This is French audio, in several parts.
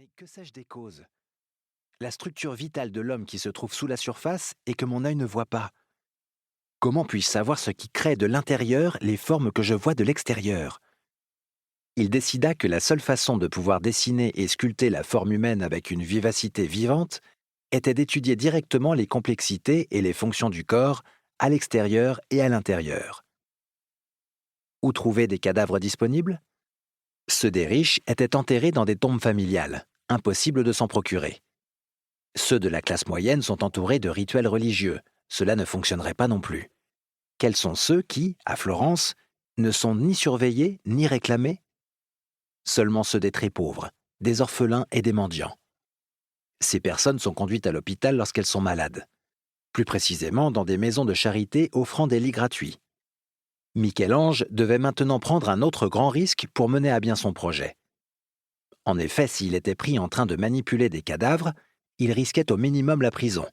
Mais que sais-je des causes? La structure vitale de l'homme qui se trouve sous la surface et que mon œil ne voit pas. Comment puis-je savoir ce qui crée de l'intérieur les formes que je vois de l'extérieur? Il décida que la seule façon de pouvoir dessiner et sculpter la forme humaine avec une vivacité vivante était d'étudier directement les complexités et les fonctions du corps à l'extérieur et à l'intérieur. Où trouver des cadavres disponibles? Ceux des riches étaient enterrés dans des tombes familiales, impossible de s'en procurer. Ceux de la classe moyenne sont entourés de rituels religieux, cela ne fonctionnerait pas non plus. Quels sont ceux qui, à Florence, ne sont ni surveillés ni réclamés? Seulement ceux des très pauvres, des orphelins et des mendiants. Ces personnes sont conduites à l'hôpital lorsqu'elles sont malades, plus précisément dans des maisons de charité offrant des lits gratuits. Michel-Ange devait maintenant prendre un autre grand risque pour mener à bien son projet. En effet, s'il était pris en train de manipuler des cadavres, il risquait au minimum la prison,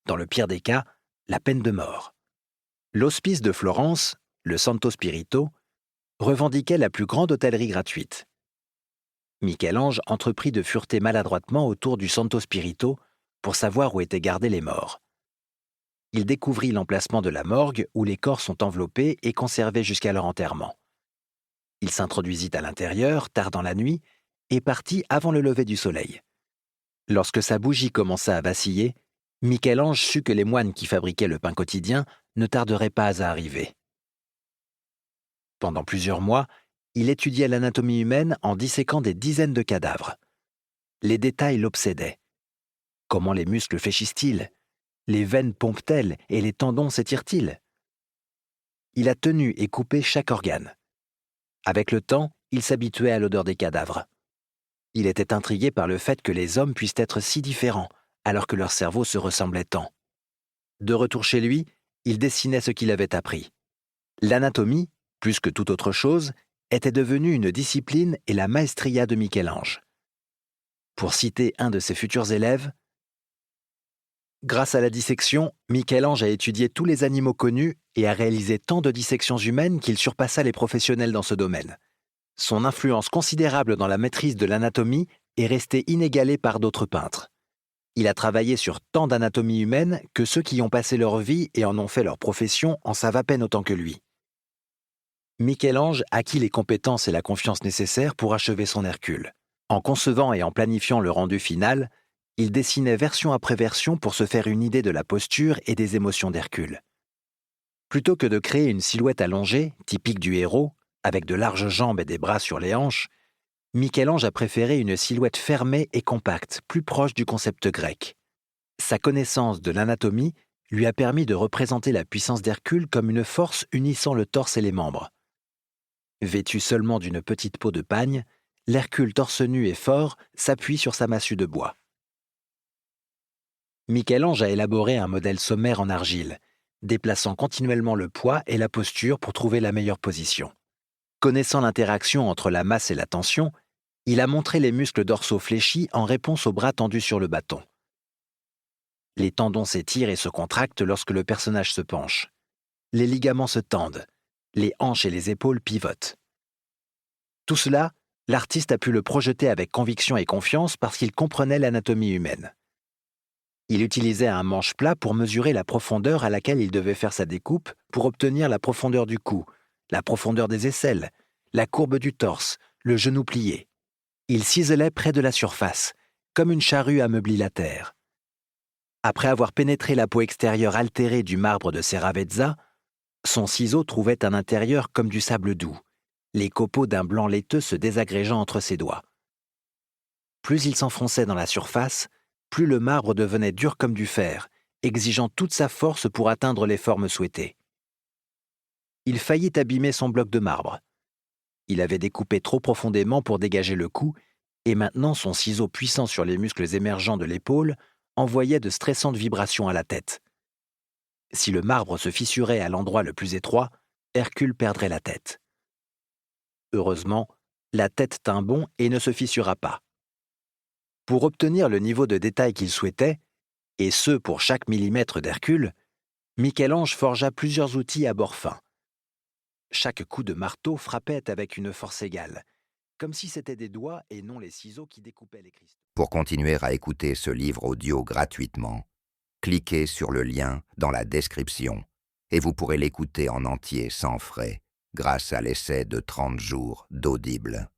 dans le pire des cas, la peine de mort. L'hospice de Florence, le Santo Spirito, revendiquait la plus grande hôtellerie gratuite. Michel-Ange entreprit de fureter maladroitement autour du Santo Spirito pour savoir où étaient gardés les morts. Il découvrit l'emplacement de la morgue où les corps sont enveloppés et conservés jusqu'à leur enterrement. Il s'introduisit à l'intérieur, tard dans la nuit, et partit avant le lever du soleil. Lorsque sa bougie commença à vaciller, Michel-Ange sut que les moines qui fabriquaient le pain quotidien ne tarderaient pas à arriver. Pendant plusieurs mois, il étudiait l'anatomie humaine en disséquant des dizaines de cadavres. Les détails l'obsédaient. Comment les muscles fléchissent-ils? Les veines pompent-elles et les tendons s'étirent-ils? Il a tenu et coupé chaque organe. Avec le temps, il s'habituait à l'odeur des cadavres. Il était intrigué par le fait que les hommes puissent être si différents, alors que leurs cerveaux se ressemblaient tant. De retour chez lui, il dessinait ce qu'il avait appris. L'anatomie, plus que toute autre chose, était devenue une discipline et la maestria de Michel-Ange. Pour citer un de ses futurs élèves, grâce à la dissection, Michel-Ange a étudié tous les animaux connus et a réalisé tant de dissections humaines qu'il surpassa les professionnels dans ce domaine. Son influence considérable dans la maîtrise de l'anatomie est restée inégalée par d'autres peintres. Il a travaillé sur tant d'anatomie humaine que ceux qui y ont passé leur vie et en ont fait leur profession en savent à peine autant que lui. Michel-Ange acquit les compétences et la confiance nécessaires pour achever son Hercule. En concevant et en planifiant le rendu final, il dessinait version après version pour se faire une idée de la posture et des émotions d'Hercule. Plutôt que de créer une silhouette allongée, typique du héros, avec de larges jambes et des bras sur les hanches, Michel-Ange a préféré une silhouette fermée et compacte, plus proche du concept grec. Sa connaissance de l'anatomie lui a permis de représenter la puissance d'Hercule comme une force unissant le torse et les membres. Vêtu seulement d'une petite peau de pagne, l'Hercule torse nu et fort s'appuie sur sa massue de bois. Michel-Ange a élaboré un modèle sommaire en argile, déplaçant continuellement le poids et la posture pour trouver la meilleure position. Connaissant l'interaction entre la masse et la tension, il a montré les muscles dorsaux fléchis en réponse aux bras tendus sur le bâton. Les tendons s'étirent et se contractent lorsque le personnage se penche. Les ligaments se tendent. Les hanches et les épaules pivotent. Tout cela, l'artiste a pu le projeter avec conviction et confiance parce qu'il comprenait l'anatomie humaine. Il utilisait un manche plat pour mesurer la profondeur à laquelle il devait faire sa découpe pour obtenir la profondeur du cou, la profondeur des aisselles, la courbe du torse, le genou plié. Il ciselait près de la surface, comme une charrue ameublit la terre. Après avoir pénétré la peau extérieure altérée du marbre de Seravezza, son ciseau trouvait un intérieur comme du sable doux, les copeaux d'un blanc laiteux se désagrégeant entre ses doigts. Plus il s'enfonçait dans la surface, plus le marbre devenait dur comme du fer, exigeant toute sa force pour atteindre les formes souhaitées. Il faillit abîmer son bloc de marbre. Il avait découpé trop profondément pour dégager le cou, et maintenant son ciseau puissant sur les muscles émergents de l'épaule envoyait de stressantes vibrations à la tête. Si le marbre se fissurait à l'endroit le plus étroit, Hercule perdrait la tête. Heureusement, la tête tint bon et ne se fissura pas. Pour obtenir le niveau de détail qu'il souhaitait, et ce pour chaque millimètre d'Hercule, Michel-Ange forgea plusieurs outils à bord fin. Chaque coup de marteau frappait avec une force égale, comme si c'était des doigts et non les ciseaux qui découpaient les cristaux. Pour continuer à écouter ce livre audio gratuitement, cliquez sur le lien dans la description et vous pourrez l'écouter en entier sans frais grâce à l'essai de 30 jours d'Audible.